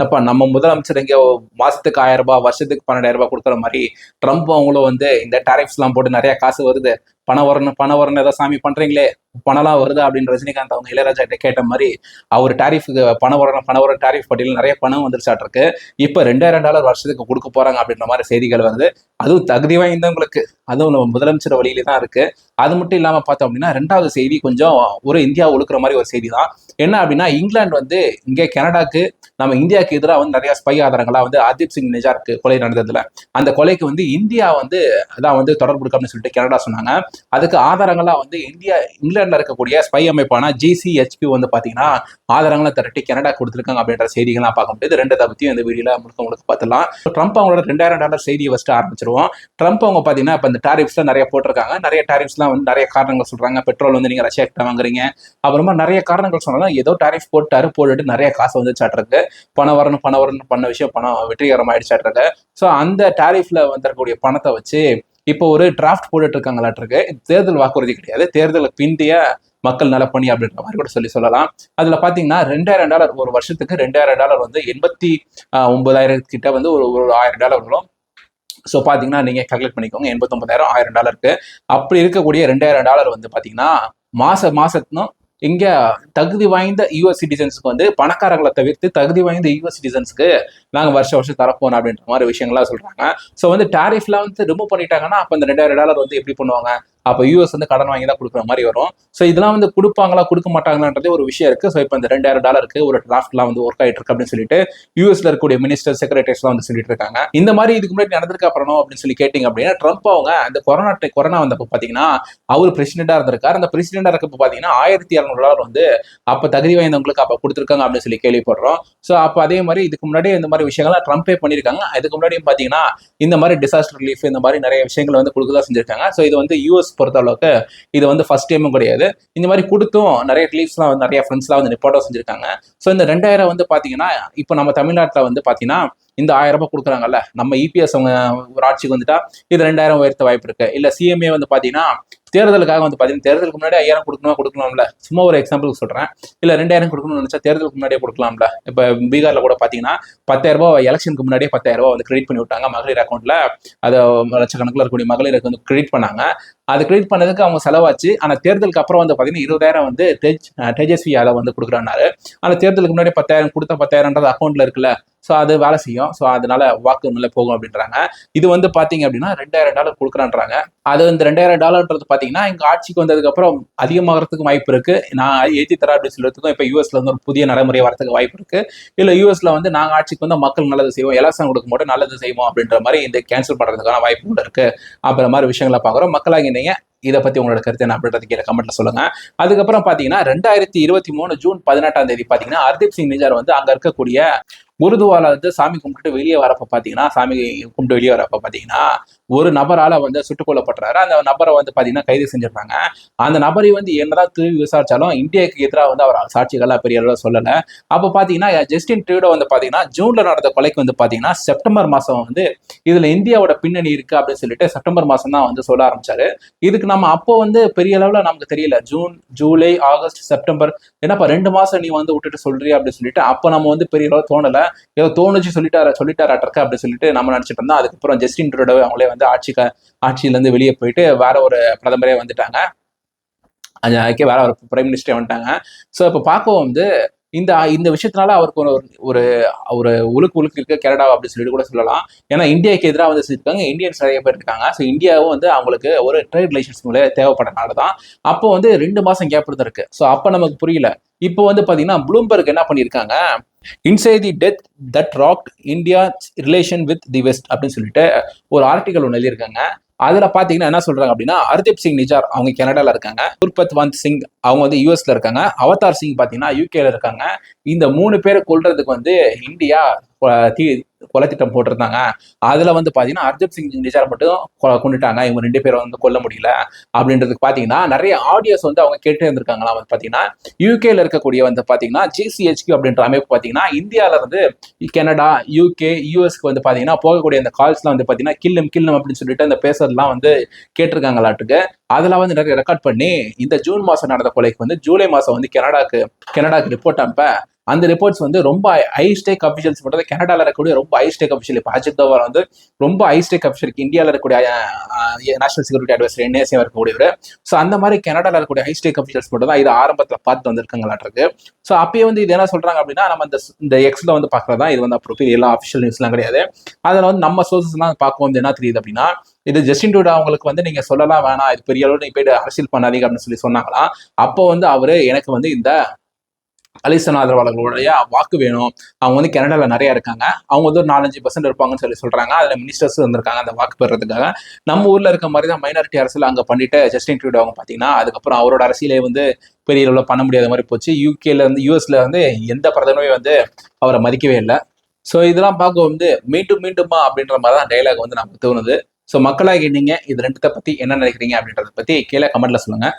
அப்ப நம்ம முதலமைச்சர் இங்க மாசத்துக்கு 1000 ரூபாய், வருஷத்துக்கு 12,000 ரூபாய் கொடுக்குற மாதிரி ட்ரம்ப் அவங்களும் வந்து இந்த டாரிஃப்ஸ் எல்லாம் போட்டு நிறைய காசு வருது, பணம் வரணும் ஏதோ சாமி பண்றீங்களே, பணம்லாம் வருதா அப்படின்னு ரஜினிகாந்த் அவங்க இளையராஜா கிட்ட கேட்ட மாதிரி அவர் டாரிஃபுக்கு பணம் வர டாரிஃப் பட்டியல் நிறைய பணம் வந்துருச்சாட்டு இருக்கு. இப்ப $2000 வருஷத்துக்கு கொடுக்க போறாங்க அப்படின்ற மாதிரி செய்திகள் வருது. அதுவும் தகுதி வாய்ந்தவங்களுக்கு, அதுவும் நம்ம முதலமைச்சர் வழியில தான் இருக்கு. அது மட்டும் இல்லாம பார்த்தோம் அப்படின்னா ரெண்டாவது செய்தி கொஞ்சம் ஒரு இந்தியா ஒழுக்கிற மாதிரி ஒரு செய்தி தான். என்ன அப்படின்னா இங்கிலாந்து வந்து இங்கே கனடாக்கு நம்ம இந்தியாவுக்கு எதிராக வந்து நிறைய ஸ்பை ஆதாரங்களா வந்து ஹர்தீப் சிங் நிஜாருக்கு கொலை நடந்ததுல அந்த கொலைக்கு வந்து இந்தியா வந்து அதான் வந்து தொடர்பு இருக்கு அப்படின்னு சொல்லிட்டு கனடா சொன்னாங்க. அதுக்கு ஆதாரங்களா வந்து இங்கிலாந்துல இருக்கக்கூடிய ஸ்பை அமைப்பான GCHQ வந்து பாத்தீங்கன்னா ஆதாரங்களை திரட்டி கனடா கொடுத்துருக்காங்க அப்படின்ற செய்திகள்லாம் பார்க்க முடியுது. ரெண்டு பத்தியும் இந்த வீடியோல முழுக்க பார்த்துலாம். ட்ரம்ப் அவங்களோட $2000 செய்தியை ஃபர்ஸ்ட் ஆரம்பிச்சிருவோம். ட்ரம்ப் அவங்க பாத்தீங்கன்னா இப்ப இந்த டாரிஃப்ஸ்ல நிறைய போட்டிருக்காங்க. நிறைய டாரிஃப்ஸ்லாம் வந்து நிறைய காரணங்கள் சொல்றாங்க. பெட்ரோல் வந்து நீங்க ரஷ்யா கிட்ட வாங்குறீங்க, அப்புறமா நிறைய காரணங்கள் சொன்னாலும் ஏதோ டாரிஃப் போட்டுட்டு நிறைய காசு வந்து சாட்டுருக்கு. பணம் வரணும் பண்ண விஷயம் பணம் வெற்றிகரம் ஆயிடுச்சாட்டுருக்கு. ஸோ அந்த டாரிஃப்ல வந்திருக்கக்கூடிய பணத்தை வச்சு இப்போ ஒரு டிராஃப்ட் போட்டுட்டு இருக்காங்களாட்டிருக்கு. தேர்தல் வாக்குறுதி கிடையாது, தேர்தலுக்கு பிந்தைய மக்கள் நலப்பணி அப்படின்ற மாதிரி கூட சொல்லலாம். அதுல பாத்தீங்கன்னா $2000 ஒரு வருஷத்துக்கு $2000 வந்து 89,000 கிட்ட வந்து ஒரு $1000 வரும். ஸோ பார்த்தீங்கன்னா நீங்கள் கால்குலேட் பண்ணிக்கோங்க, 89,000 $1000 அப்படி இருக்கக்கூடிய $2000 வந்து பார்த்தீங்கன்னா மாசத்தும் இங்க தகுதி வாய்ந்த யூஎஸ் சிட்டிசன்ஸ்க்கு வந்து பணக்காரங்களை தவிர்த்து தகுதி வாய்ந்த யூஎஸ் சிட்டிசன்ஸ்க்கு நாங்கள் வருஷம் தரப்போம் அப்படின்ற மாதிரி விஷயங்கள்லாம் சொல்றாங்க. ஸோ வந்து டாரிஃப்லாம் வந்து ரிமூவ் பண்ணிட்டாங்கன்னா அப்போ இந்த $2000 வந்து எப்படி பண்ணுவாங்க? அப்போ யூஎஸ் வந்து கடன் வாங்கி தான் கொடுக்குற மாதிரி வரும். ஸோ இதெல்லாம் வந்து கொடுப்பாங்களா கொடுக்க மாட்டாங்களான்றதே ஒரு விஷயம் இருக்கு. ஸோ இப்போ இந்த $2000 ஒரு டிராஃப்ட்லாம் வந்து ஒர்க் ஆகிட்டு இருக்கு அப்படின்னு சொல்லிட்டு யூஎஸ்ல இருக்கக்கூடிய மினிஸ்டர் செக்ரட்டரிஸ்லாம் வந்து சொல்லிட்டு இருக்காங்க. இந்த மாதிரி இதுக்கு முன்னாடி நடந்திருக்க அப்புறம் அப்படின்னு சொல்லி கேட்டீங்க அப்படின்னா ட்ரம்ப் அவங்க அந்த கொரோனா வந்தப்போ பார்த்தீங்கன்னா அவர் பிரசிடென்டா இருந்திருக்காரு. அந்த பிரசிடென்டா இருக்கப்போ பார்த்தீங்கன்னா $1200 வந்து அப்போ தகுதி வாய்ந்தவங்களுக்கு அப்போ கொடுத்துருக்காங்க அப்படின்னு சொல்லி கேள்விப்படுறோம். ஸோ அப்போ அதே மாதிரி இதுக்கு முன்னாடி இந்த மாதிரி விஷயங்கள்லாம் ட்ரம்ப்பே பண்ணியிருக்காங்க. இதுக்கு முன்னாடியும் பார்த்தீங்கன்னா இந்த மாதிரி டிசாஸ்டர் ரிலீஃப் இந்த மாதிரி நிறைய விஷயங்கள் வந்து கொடுக்கதான் செஞ்சிருக்காங்க. ஸோ இது வந்து யூஎஸ் பொறுத்த அளவுக்கு இது வந்து ஃபர்ஸ்ட் டைமும் கிடையாது. இந்த மாதிரி கொடுத்தும் நிறைய ரிலீஃப்ஸ்லாம் வந்து நிறைய ஃப்ரெண்ட்ஸ்லாம் வந்து ரிப்போர்ட்டும் செஞ்சிருக்காங்க. ஸோ இந்த 2000 வந்து பார்த்தீங்கன்னா இப்போ நம்ம தமிழ்நாட்டில் வந்து பார்த்தீங்கன்னா இந்த $1000 கொடுக்குறாங்கல்ல, நம்ம இபிஎஸ் அவங்க ஒரு ஆட்சிக்கு வந்துட்டா இது 2000 உயர்த்த வாய்ப்பு இருக்கு. இல்ல சிஎம்ஏ வந்து பாத்தீங்கன்னா தேர்தலுக்காக வந்து பாத்தீங்கன்னா தேர்தலுக்கு முன்னாடி 5000 கொடுக்கலாம்ல, சும்மா ஒரு எக்ஸாம்பிள் சொல்றேன். இல்ல 2000 கொடுக்கணும்னு நினைச்சா தேர்தலுக்கு முன்னாடியே கொடுக்கலாம்ல. இப்ப பீகார்ல கூட பாத்தீங்கன்னா $10,000 எலெக்ஷனுக்கு முன்னாடியே $10,000 வந்து கிரெடிட் பண்ணி விட்டாங்க மகளிர் அக்கௌண்ட்ல. அதை லட்சக்கணக்கில் இருக்கக்கூடிய மகளிருக்கு வந்து கிரெடிட் பண்ணாங்க. அது கிரெடிட் பண்ணதுக்கு அவங்க செலவாச்சு. ஆனா தேர்தலுக்கு அப்புறம் வந்து பாத்தீங்கன்னா 20,000 வந்து தேஜஸ்வி யாதவ் வந்து கொடுக்குறாரு. ஆனா தேர்தலுக்கு முன்னாடி 10,000 கொடுத்த 10,000 அக்கௌண்ட்ல இருக்குல்ல, ஸோ அது வேலை செய்யும். ஸோ அதனால வாக்கு மேலே போகும் அப்படின்றாங்க. இது வந்து பார்த்தீங்க அப்படின்னா $2000 கொடுக்குறான்றாங்க. அது இந்த $2000 பார்த்தீங்கன்னா எங்கள் ஆட்சிக்கு வந்ததுக்கு அப்புறம் அதிகமாகறதுக்கு வாய்ப்பு இருக்கு. நான் ஏற்றி தரேன் அப்படின்னு சொல்றதுக்கும் இப்போ யூஎஸ்ல இருந்து ஒரு புதிய நடைமுறை வரதுக்கு வாய்ப்பு இருக்கு. இல்லை யூஎஸ்ல வந்து நாங்கள் ஆட்சிக்கு வந்து மக்கள் நல்லது செய்வோம், எலெக்ஷன் கொடுக்க மாட்டோம் நல்லது செய்வோம் அப்படின்ற மாதிரி இந்த கேன்சல் பண்ணுறதுக்கான வாய்ப்பு கூட இருக்கு. அப்புற மாதிரி விஷயங்களை பார்க்குறோம். மக்களாக நீங்க இதை பத்தி உங்களோட கருத்து என்ன அப்படின்றது கீழே கமெண்ட்ல சொல்லுங்க. அதுக்கப்புறம் பாத்தீங்கன்னா 2023 ஜூன் 18 பாத்தீங்கன்னா ஹர்தீப் சிங் நிஜார் வந்து அங்க இருக்கக்கூடிய குருதுவால வந்து சாமி கும்பிட்டு வெளியே வரப்ப பாத்தீங்கன்னா ஒரு நபரால வந்து சுட்டுக் கொல்லப்படுறாரு. அந்த நபரை வந்து பாத்தீங்கன்னா கைது செஞ்சிருந்தாங்க. அந்த நபரை வந்து என்னதான் திரும்பி விசாரிச்சாலும் இந்தியாவுக்கு எதிராக வந்து அவர் சாட்சிகள்லாம் பெரிய அளவு சொல்லல. அப்போ பாத்தீங்கன்னா ஜஸ்டின் ட்ரூடோ வந்து பாத்தீங்கன்னா ஜூன்ல நடந்த கொலைக்கு வந்து பாத்தீங்கன்னா செப்டம்பர் மாசம் வந்து இதுல இந்தியாவோட பின்னணி இருக்கு அப்படின்னு சொல்லிட்டு செப்டம்பர் மாசம் தான் வந்து சொல்ல ஆரம்பிச்சாரு. இதுக்கு நம்ம அப்போ வந்து பெரிய அளவுல நமக்கு தெரியல. ஜூன், ஜூலை, ஆகஸ்ட், செப்டம்பர், என்னப்பா 2 மாசம் நீ வந்து விட்டுட்டு சொல்றியா அப்படின்னு சொல்லிட்டு அப்போ நம்ம வந்து பெரிய அளவு தோணல. ஏதோ தோணுச்சு சொல்லிட்டாராட்டிருக்க அப்படின்னு சொல்லிட்டு நம்ம நினைச்சிட்டு இருந்தோம். அதுக்கப்புறம் ஜஸ்டின் ட்ரூடோ அவங்களே வந்து ஆட்சியில இருந்து வெளியே போயிட்டு வேற ஒரு பிரதமரே வந்துட்டாங்க. அதுக்கே வேற ஒரு பிரைம் மினிஸ்டரே வந்துட்டாங்க. ஸோ இப்போ பார்க்கவும் வந்து இந்த விஷயத்தினால அவருக்கு ஒரு ஒரு உழுக்கு இருக்க கனடா அப்படின்னு சொல்லிட்டு கூட சொல்லலாம். ஏன்னா இந்தியாவுக்கு எதிராக வந்து செஞ்சிருக்காங்க, இந்தியன்ஸ் நிறைய பேர் இருக்காங்க. ஸோ இந்தியாவும் வந்து அவங்களுக்கு ஒரு ட்ரேட் ரிலேஷன்ஸ் தேவைப்படுறதுனால தான் அப்போ வந்து 2 மாசம் கேப் இருக்கு. ஸோ அப்போ நமக்கு புரியல. இப்போ வந்து பாத்தீங்கன்னா ப்ளூம்பர்க் என்ன பண்ணியிருக்காங்க, inside the death that wrought India relation with the west அப்படின்னு சொல்லிட்டு ஒரு ஆர்டிகல் ஒன்று எழுதியிருக்காங்க. அதுல பாத்தீங்கன்னா என்ன சொல்றாங்க அப்படின்னா ஹர்தீப் சிங் நிஜார் அவங்க கனடால இருக்காங்க, குர்பத்வந்த் சிங் அவங்க வந்து யூஎஸ்ல இருக்காங்க, அவதார் சிங் பாத்தீங்கன்னா யூகேல இருக்காங்க. இந்த 3 பேரை கொல்றதுக்கு வந்து இந்தியா கொலை திட்டம் போட்டிருந்தாங்க. அதுல வந்து பாத்தீங்கன்னா ஹர்தீப் சிங் நிஜார் மட்டும் கொண்டுட்டாங்க, இவங்க 2 பேரும் வந்து கொல்ல முடியல அப்படின்றதுக்கு பாத்தீங்கன்னா நிறைய ஆடியோஸ் வந்து அவங்க கேட்டே இருந்திருக்காங்களா. வந்து பாத்தீங்கன்னா யூகேல இருக்கக்கூடிய வந்து பாத்தீங்கன்னா GCHQ அப்படின்ற அமைப்பு பாத்தீங்கன்னா இந்தியால இருந்து கனடா, யூகே, யூஎஸ்க்கு வந்து பாத்தீங்கன்னா போகக்கூடிய அந்த கால்ஸ்லாம் வந்து பாத்தீங்கன்னா கில்லம் அப்படின்னு சொல்லிட்டு அந்த பேசுறதுலாம் வந்து கேட்டிருக்காங்களாட்டுக்கு. அதெல்லாம் வந்து நிறைய ரெக்கார்ட் பண்ணி இந்த ஜூன் மாசம் நடந்த கொலைக்கு வந்து ஜூலை மாசம் வந்து கனடாக்கு ரிப்போர்ட் அனுப்ப அந்த ரிப்போர்ட்ஸ் வந்து ரொம்ப ஹை ஸ்டேக் அபிஷியல்ஸ் மட்டும் கனடாவில் இருக்கக்கூடிய ரொம்ப ஹை ஸ்டேக் அபிஷியல். இப்போ அஜித் தோவல் வந்து ரொம்ப ஹை ஸ்டேக் அபிஷியல், இந்தியாவில் இருக்கக்கூடிய நேஷனல் செக்யூரிட்டி அட்வைசர் என்ஏசியாக இருக்கக்கூடியவர். ஸோ அந்த மாதிரி கனடாவில் இருக்கக்கூடிய ஹை ஸ்டேக் அபிஷியல்ஸ் மட்டும் தான் இது ஆரம்பத்தில் பார்த்து வந்திருக்காங்களாட்டிருக்கு. ஸோ அப்பயே வந்து இது என்ன சொல்றாங்க அப்படின்னா, நம்ம இந்த எக்ஸ்ல வந்து பார்க்கறதா இது வந்து அப்புறம் எல்லா அஃபிஷியல் நியூஸ்லாம் கிடையாது. அதில் வந்து நம்ம சோர்சஸ்லாம் பார்க்கும்போது என்ன தெரியுது அப்படின்னா, இது ஜஸ்டின் ட்ரூடோ அவங்களுக்கு வந்து நீங்க சொல்லலாம் வேணாம், இது பெரிய அளவு நீ போயிட்டு அரசியல் பண்ணாதீங்க அப்படின்னு சொல்லி சொன்னாங்களா. அப்போ வந்து அவரு எனக்கு வந்து இந்த அலிசன் ஆதரவாளர்களுடைய வாக்கு வேணும், அவங்க வந்து கனடால நிறைய இருக்காங்க, அவங்க வந்து ஒரு 4-5% இருப்பாங்கன்னு சொல்லி சொல்றாங்க, அதுல மினிஸ்டர்ஸ் வந்திருக்காங்க அந்த வாக்கு பெறதுக்காக. நம்ம ஊர்ல இருக்க மாதிரி தான் மைனாரிட்டி அரசியல் அங்க பண்ணிட்டு ஜஸ்டின் ட்ரூடோ அவங்க பாத்தீங்கன்னா அதுக்கப்புறம் அவரோட அரசியலே வந்து பெரிய அளவுல பண்ண முடியாத மாதிரி போச்சு. யூகேல வந்து யூஎஸ்ல வந்து எந்த பிரதமரும் வந்து அவரை மதிக்கவே இல்லை. ஸோ இதெல்லாம் பார்க்க வந்து மீண்டும் மீண்டுமா அப்படின்ற மாதிரி தான் டைலாக் வந்து நமக்கு தோணுது. ஸோ மக்களாக நீங்க இது ரெண்டுத்தை பத்தி என்ன நினைக்கிறீங்க அப்படின்றத பத்தி கீழே கமெண்ட்ல சொல்லுங்க.